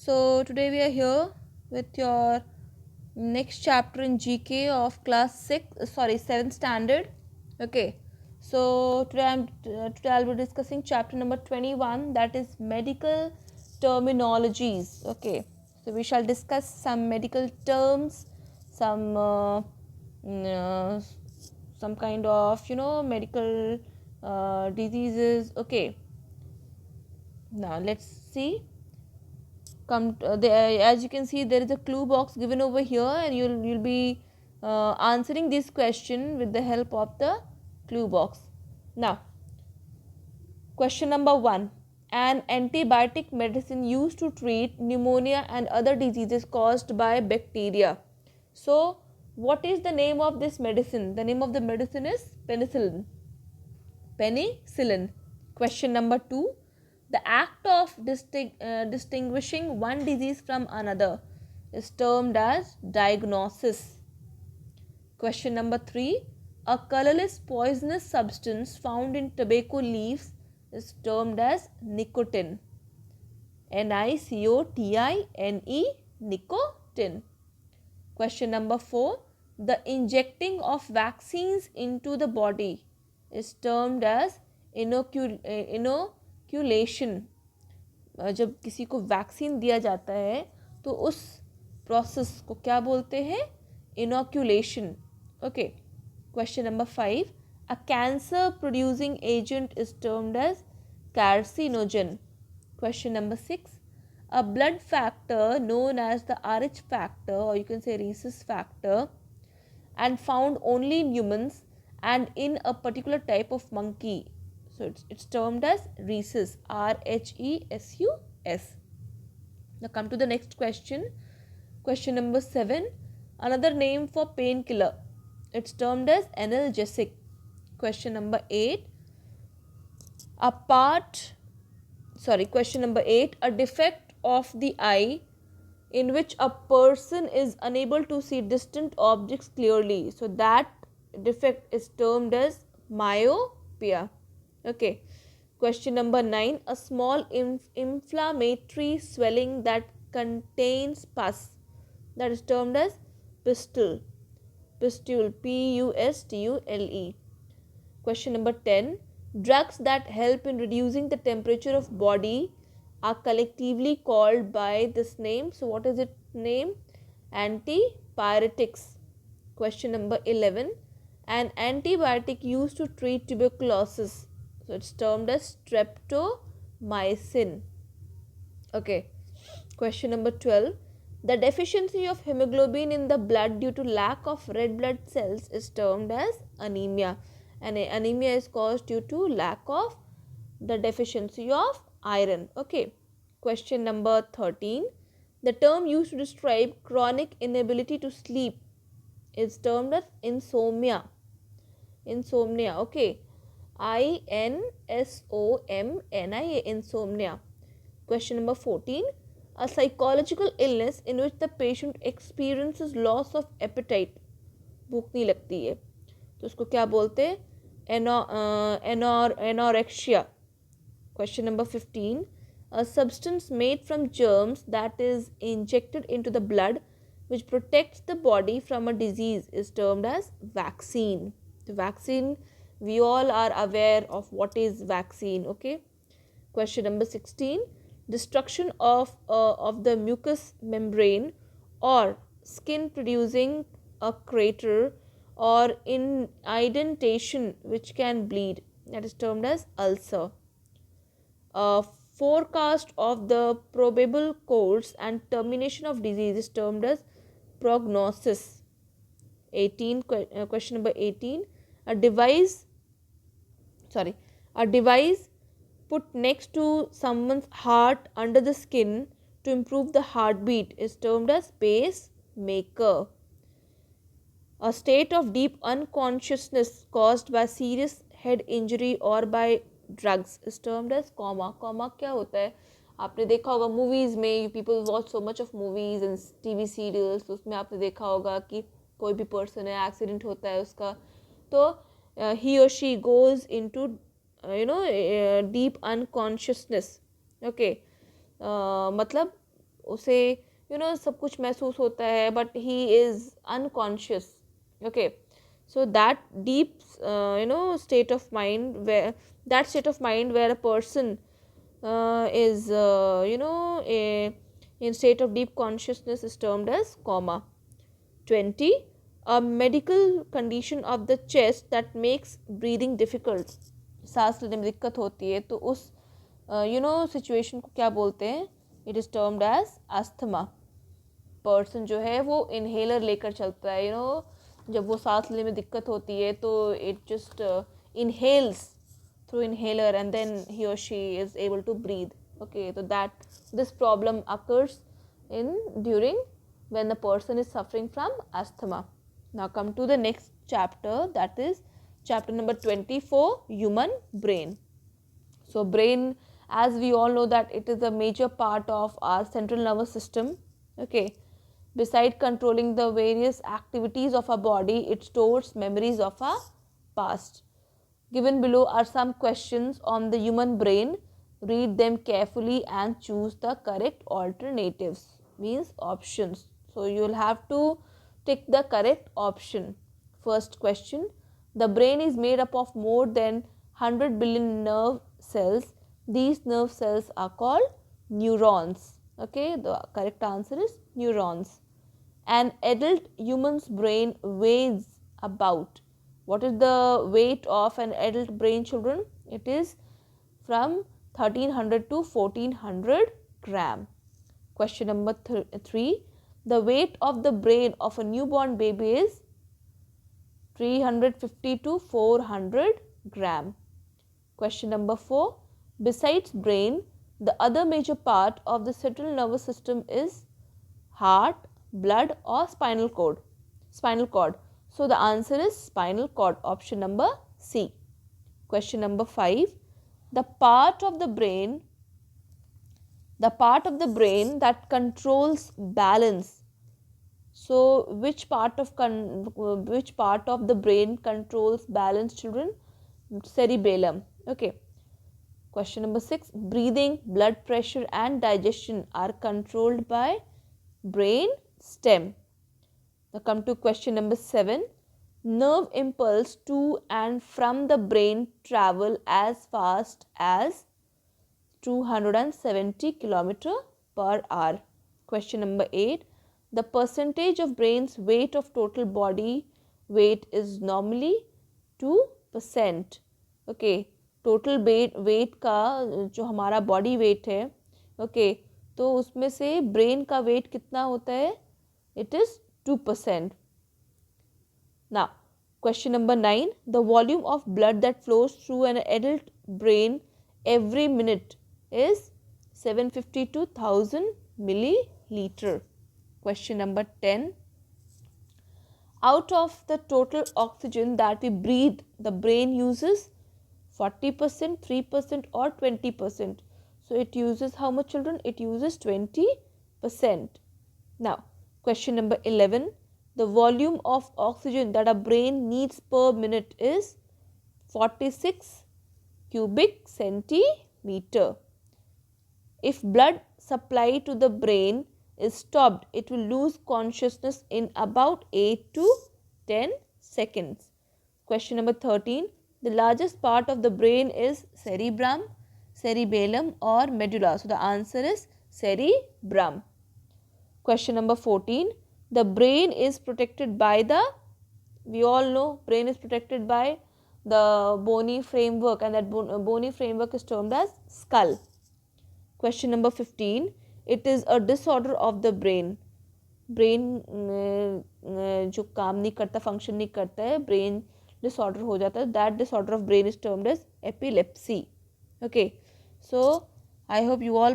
So today we are here with your next chapter in GK of class 6, sorry, 7th standard. Okay. So today I'll be discussing chapter number 21, that is medical terminologies. Okay. So we shall discuss some medical terms, some mm, uh, some kind of medical diseases. Okay. Now let's see. As you can see, there is a clue box given over here, and you'll be answering this question with the help of the clue box. Now, question number 1: an antibiotic medicine used to treat pneumonia and other diseases caused by bacteria. So what is the name of this medicine? The name of the medicine is penicillin. Question number 2: the act of distinguishing one disease from another is termed as diagnosis. Question number 3: a colorless poisonous substance found in tobacco leaves is termed as nicotine. Nicotine, nicotine. Question number 4: the injecting of vaccines into the body is termed as inoculation. जब किसी को vaccine दिया जाता है तो उस process को क्या बोलते हैं? Inoculation. Okay. Question number 5: a cancer producing agent is termed as carcinogen. Question number 6: a blood factor known as the Rh factor, or you can say rhesus factor, and found only in humans and in a particular type of monkey. So it's termed as rhesus, Rhesus. Now come to the next question. Question number 7: another name for painkiller. It's termed as analgesic. Question number 8: question number 8: a defect of the eye in which a person is unable to see distant objects clearly. So that defect is termed as myopia. Okay. Question number 9: a small inflammatory swelling that contains pus, that is termed as pustule. Pustule, Pustule. Question number 10: drugs that help in reducing the temperature of body are collectively called by this name. So what is its name? Antipyretics. Question number 11: an antibiotic used to treat tuberculosis, so it's termed as streptomycin. Okay. Question number 12: the deficiency of hemoglobin in the blood due to lack of red blood cells is termed as anemia, and anemia is caused due to lack of the deficiency of iron. Okay. Question number 13: the term used to describe chronic inability to sleep is termed as insomnia. Okay. Insomnia, insomnia. Question number 14: a psychological illness in which the patient experiences loss of appetite. भूख नहीं लगती है तो उसको क्या बोलते हैं? Anorexia. Question number 15: a substance made from germs that is injected into the blood which protects the body from a disease is termed as vaccine. The vaccine, we all are aware of what is vaccine. Okay. Question number 16: destruction of the mucous membrane or skin producing a crater or indentation which can bleed, that is termed as ulcer. A forecast of the probable course and termination of disease is termed as prognosis. Question number 18: a device put next to someone's heart under the skin to improve the heartbeat is termed as pacemaker. A state of deep unconsciousness caused by serious head injury or by drugs is termed as coma. Coma क्या होता है? आपने देखा होगा movies में, people watch so much of movies and TV serials, तो उसमें आपने देखा होगा कि कोई भी पर्सन है, एक्सीडेंट होता है उसका, तो he or she goes into deep unconsciousness. Okay. मतलब उसे सब कुछ महसूस होता है but he is unconscious. Okay, so that deep state of mind where a person is in state of deep consciousness is termed as coma. 20. A medical condition of the chest that makes breathing difficult. सांस लेने में दिक्कत होती है तो उस situation को क्या बोलते हैं? It is termed as asthma. Person जो है वो इनहेलर लेकर चलता है. जब वो सांस लेने में दिक्कत होती है तो it just inhales through inhaler and then he or she is able to breathe. Okay, so that this problem occurs during when the person is suffering from asthma. Now come to the next chapter, that is chapter number 24, human brain. So brain, as we all know, that it is a major part of our central nervous system. Okay, beside controlling the various activities of our body, it stores memories of our past. Given below are some questions on the human brain. Read them carefully and choose the correct alternatives, means options. So you will have to tick the correct option. First question: the brain is made up of more than 100 billion nerve cells. These nerve cells are called neurons. Okay, the correct answer is neurons. An adult human's brain weighs about, what is the weight of an adult brain, children? It is from 1300 to 1400 gram. Question number 3. The weight of the brain of a newborn baby is 350 to 400 gram. Question number 4. Besides brain, the other major part of the central nervous system is heart, blood or spinal cord. So the answer is spinal cord, option number C. Question number 5. The part of the brain that controls balance. So which part of the brain controls balance, children? Cerebellum. Okay. Question number 6. Breathing, blood pressure and digestion are controlled by brain stem. Now come to question number 7. Nerve impulse to and from the brain travel as fast as 270 km per hour. Question number 8. The percentage of brain's weight of total body weight is normally 2%. Okay, total weight का जो हमारा body weight है, okay, तो उसमें से brain का wait कितना होता है? It is 2%. Now, question number 9. The volume of blood that flows through an adult brain every minute is 750 to 1000 milliliter. Question number 10. Out of the total oxygen that we breathe, the brain uses 40%, 3% or 20%. So it uses how much, children? It uses 20%. Now, question number 11. The volume of oxygen that a brain needs per minute is 46 cubic centimeter. If blood supply to the brain is stopped, it will lose consciousness in about 8 to 10 seconds. Question number 13. The largest part of the brain is cerebrum, cerebellum or medulla. So the answer is cerebrum. Question number 14. The brain is protected by the, we all know brain is protected by the bony framework, and that bony framework is termed as skull. Question number 15. It is a disorder of the brain. Brain जो काम नहीं करता, function नहीं करता है, brain disorder हो जाता है. That disorder of brain is termed as epilepsy. Okay, so I hope you all